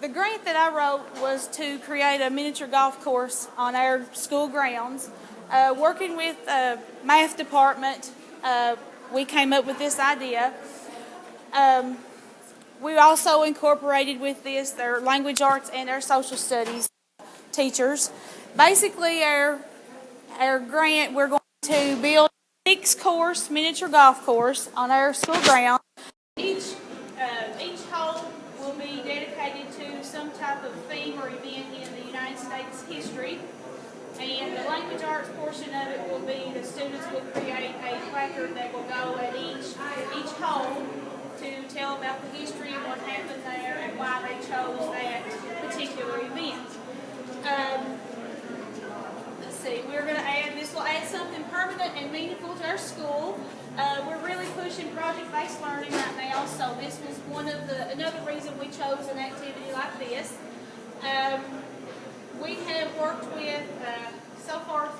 The grant that I wrote was to create a miniature golf course on our school grounds. Working with the math department, we came up with this idea. We also incorporated with this their language arts and our social studies teachers. Basically, our grant, we're going to build a 6-course miniature golf course on our school grounds. Each hole will be dedicated to some type of theme or event in the United States history. And the language arts portion of it will be the students will create a placard that will go at each hole to tell about the history and what happened there and why they chose that particular event. Let's see, this will add something permanent and meaningful to our school. We're really pushing project-based learning right now, so this was another reason we chose an activity like this. We have worked with, so far,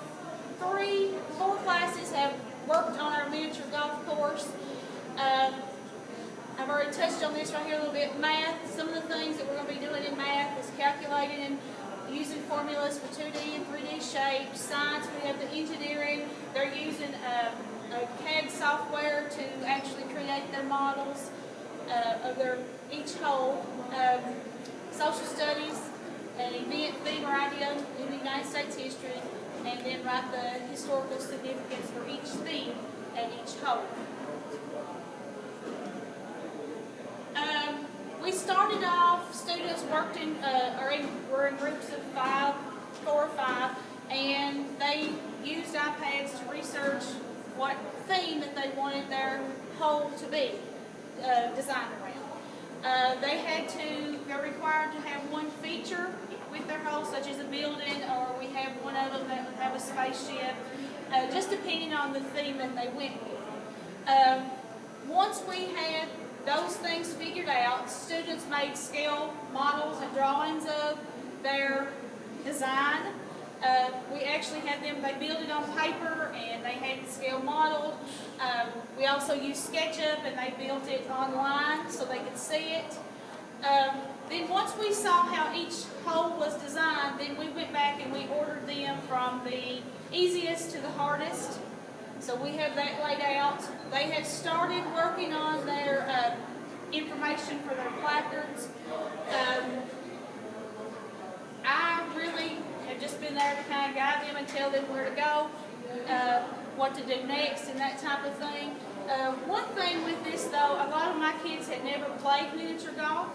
4 classes have worked on our miniature golf course. I've already touched on this right here a little bit. Math, some of the things that we're going to be doing in math is calculating and using formulas for 2D and 3D shapes. Science, we have the engineering. They're using a CAD software to actually create their models of each hole. Social studies, an event, theme, or idea in the United States history, and then write the historical significance for each theme at each hole. We started off, students were in groups of 4 or 5, and they used iPads to research what theme that they wanted their hole to be designed around. They're required to have one feature with their hole, such as a building, or we have one of them that would have a spaceship, just depending on the theme that they went with. Once we had those things figured out, students made scale models and drawings of their design. We actually had them, they built it on paper and they had it scale modeled. We also used SketchUp and they built it online so they could see it. Then once we saw how each hole was designed, then we went back and we ordered them from the easiest to the hardest. So we have that laid out. They have started working on their information for their placards. I really have just been there to kind of guide them and tell them where to go, what to do next, and that type of thing. One thing with this, though, a lot of my kids had never played miniature golf,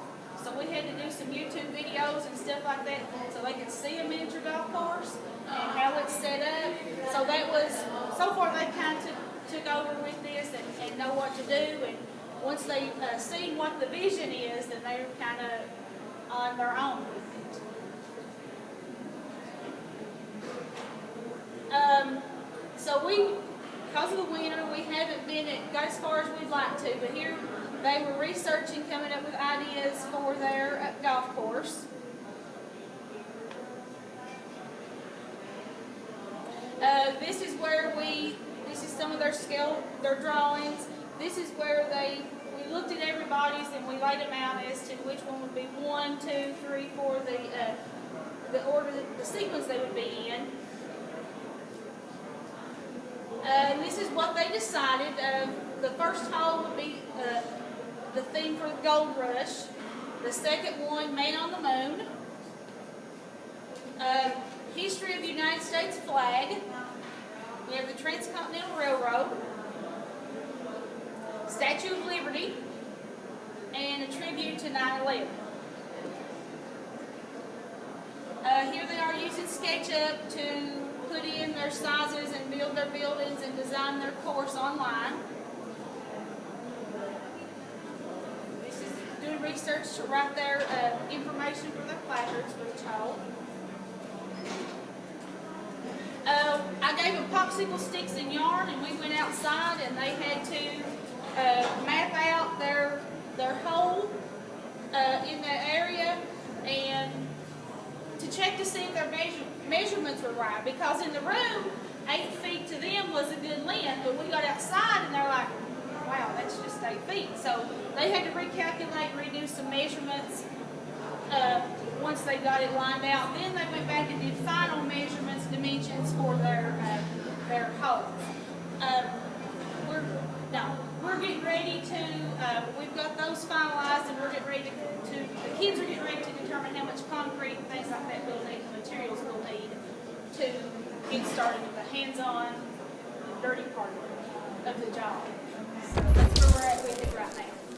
so we had to do some YouTube videos and stuff like that so they could see a miniature golf course and how it's set up. So that was, so far they kind of took over with this and know what to do. And once they've seen what the vision is, then they're kind of on their own with it. So because of the winter, we haven't got as far as we'd like to, but here they were researching, coming up with ideas for their golf course. This is some of their drawings. This is where we looked at everybody's and we laid them out as to which one would be 1, 2, 3, 4, the order, the sequence they would be in. This is what they decided. The first hole would be the theme for the Gold Rush. The second one, Man on the Moon. History of the United States flag. We have the Transcontinental Railroad. Statue of Liberty. And a tribute to 9/11. Here they are using SketchUp to put in their sizes and build their buildings and design their course online. This is doing research to write their information for their placards for each hole. I gave them popsicle sticks and yarn, and we went outside and they had to map out their hole in that area and to check to see if their measurements were right, because in the room 8 feet to them was a good length, but we got outside and they're like, wow, that's just 8 feet. So they had to recalculate, redo some measurements once they got it lined out, then they went back and did final measurements, dimensions for their holes. We're getting ready to, we've got those finalized, and we're getting ready the kids are getting ready to determine how much concrete and things like that we'll need, the materials we'll need to get started with the hands-on, dirty part of the job. So that's where we're at with it right now.